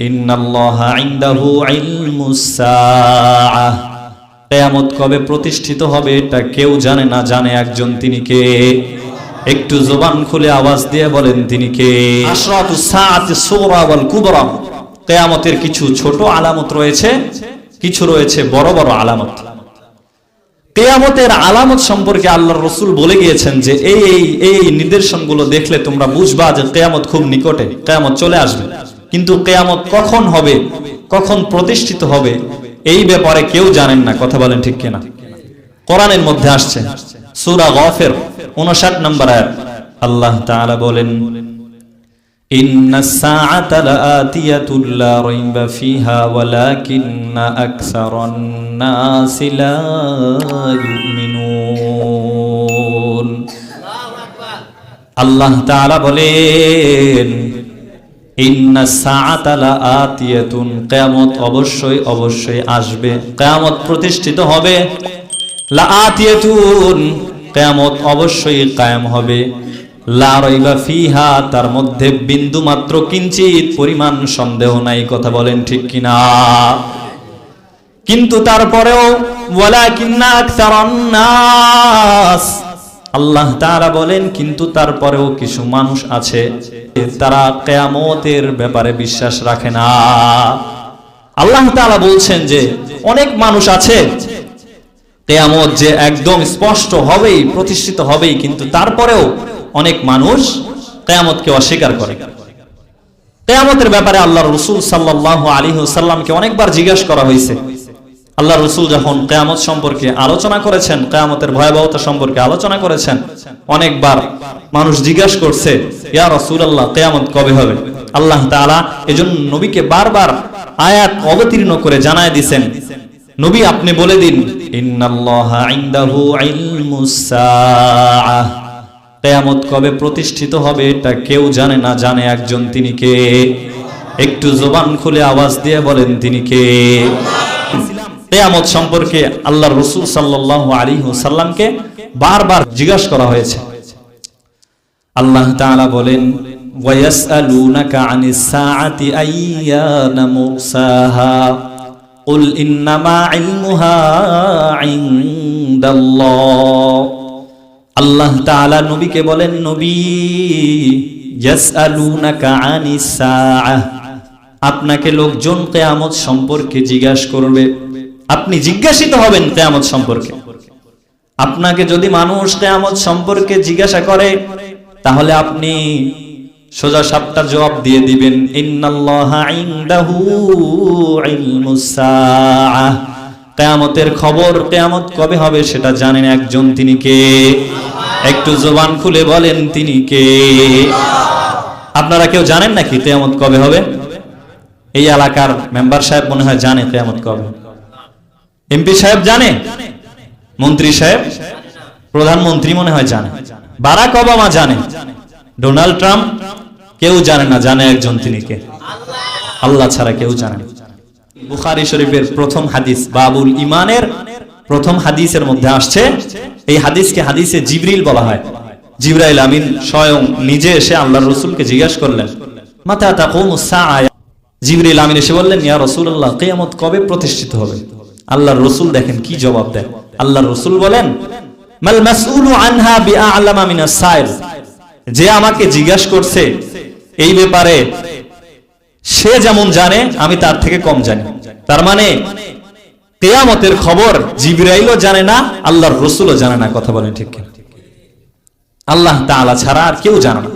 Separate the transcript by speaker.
Speaker 1: ইন্নাল্লাহা ইনদাহু ইলমুস সাআহ, কিয়ামত কবে প্রতিষ্ঠিত হবে এটা কেউ জানে না, জানে একজন, তিনি কে? একটু জবান খুলে আওয়াজ দিয়ে বলেন তিনি কে? আশরাতুস সাআতি সুগরা ওয়াল কুবরা, কিয়ামতের কিছু ছোট আলামত রয়েছে, কিছু রয়েছে বড় বড় আলামত। কিয়ামতের আলামত সম্পর্কে আল্লাহর রাসূল বলে গিয়েছেন যে এই নিদর্শনগুলো দেখলে তোমরা বুঝবা যে কিয়ামত খুব নিকটে, কিয়ামত চলে আসবে। কিন্তু কিয়ামত কখন হবে, কখন প্রতিষ্ঠিত হবে, এই ব্যাপারে কেউ জানেন না। কথা বলেন ঠিক কিনা? কোরআনের মধ্যে আসছে সূরা গাফির 59 নম্বর আয়াত, আল্লাহ তাআলা বলেন, ইন্নাস সাআতা লাআতিয়াতুল লা রাইবা ফিহা ওয়ালাকিন্না আকসারান নাসি লা ইউমিনুন। আল্লাহ তাআলা বলেন, ইন্নাস সাআতা লাআতিয়াতুন, কিয়ামত অবশ্যই অবশ্যই আসবে, কিয়ামত প্রতিষ্ঠিত হবে। লাআতিয়াতুন, কিয়ামত অবশ্যই কায়েম হবে। লা রাইবা ফিহা, তার মধ্যে বিন্দু মাত্র কিঞ্চিত পরিমাণ সন্দেহ নাই। কথা বলেন ঠিক কিনা? কিন্তু তারপরেও ওয়ালাকিন্না আকসারান নাস, আল্লাহ তাআলা বলেন কিন্তু তারপরেও কিছু মানুষ আছে তারা কিয়ামতের ব্যাপারে বিশ্বাস রাখে না। আল্লাহ তাআলা বলছেন যে অনেক মানুষ আছে কিয়ামত যে একদম স্পষ্ট হবেই, প্রতিষ্ঠিত হবেই, কিন্তু তারপরেও অনেক মানুষ কিয়ামতকে অস্বীকার করে। কিয়ামতের ব্যাপারে আল্লাহর রাসূল সাল্লাল্লাহু আলাইহি ওয়াসাল্লামকে অনেকবার জিজ্ঞাসা করা হয়েছে। আল্লাহর রাসূল যখন কিয়ামত সম্পর্কে আলোচনা করেছেন, কিয়ামতের ভয়াবহতা সম্পর্কে আলোচনা করেছেন, অনেকবার মানুষ জিজ্ঞাসা করছে, ইয়া রাসূলুল্লাহ কিয়ামত কবে হবে? আল্লাহ তাআলা এজন্য নবীকে বারবার আয়াত অবতীর্ণ করে জানায় দিয়েছেন, নবী আপনি বলে দিন, ইন্নাল্লাহা ইনদাহু ইলমুস সাআহ, কিয়ামত কবে প্রতিষ্ঠিত হবে এটা কেউ জানে না, জানে একজন, তিনি কে? একটু জবান খুলে আওয়াজ দিয়ে বলেন তিনি কে? কিয়ামত সম্পর্কে আল্লাহর রাসূল সাল্লাল্লাহু আলাইহি ওয়াসাল্লামকে বারবার জিজ্ঞাসা করা হয়েছে। আল্লাহ তাআলা বলেন, ওয়ায়াসআলুনাকা আনিস সাআতি আইয়ানা মুরসাহা কুল ইন্নামা ইলমুহা ইনদাল্লাহ। আল্লাহ তাআলা নবীকে বলেন, নবী ইয়াসআলুনাকা আনিস সাআহ, আপনাকে লোকজন কিয়ামত সম্পর্কে জিজ্ঞাসা করবে, আপনি জিজ্ঞাসিত হবেন কিয়ামত সম্পর্কে। আপনাকে যদি মানুষ কিয়ামত সম্পর্কে জিজ্ঞাসা করে তাহলে আপনি সোজা সাপটা জবাব দিয়ে দিবেন, ইন্নাল্লাহা ইনদাহু ইলমুস সাআহ, কিয়ামতের খবর, কিয়ামত কবে হবে সেটা জানেন একজন, তিনি কে? একটু জবান খুলে বলেন তিনি কে? আপনারা কেউ জানেন নাকি কিয়ামত কবে হবে? এই এলাকার মেম্বার সাহেব মনে হয় জানে কিয়ামত কবে। এমপি সাহেব জানে, মন্ত্রী সাহেব, প্রধানমন্ত্রী মনে হয় জানে, বারাক ওবামা জানে, ডোনাল্ড ট্রাম্প কেউ জানে না, জানে একজন, তিনি কে? আল্লাহ ছাড়া কেউ জানে না। বুখারী শরীফের প্রথম হাদিস, বাবুল ঈমানের প্রথম হাদিসের মধ্যে আসছে, এই হাদিসকে হাদিসে জিবরিল বলা হয়। জিবরাইল আমিন স্বয়ং নিজে এসে আল্লাহর রাসূলকে জিজ্ঞাসা করলেন, মাতা তাকুমুস সাআহ, জিবরিল আমিন এসে বললেন, ইয়া রাসূলুল্লাহ কিয়ামত কবে প্রতিষ্ঠিত হবে? আল্লাহর রাসূল দেখেন কি জবাব দেন। আল্লাহর রাসূল বলেন, মাল মাসউলু আনহা বিআ'লামা মিনাস সাইল, যে আমাকে জিজ্ঞাসা করছে এই ব্যাপারে সে যেমন জানে আমি তার থেকে কম জানি। তার মানে কিয়ামতের খবর জিবরাইলও জানে না, আল্লাহর রাসূলও জানে না। কথা বলেন ঠিক কিনা? আল্লাহ তাআলা ছাড়া আর কেউ জানে না।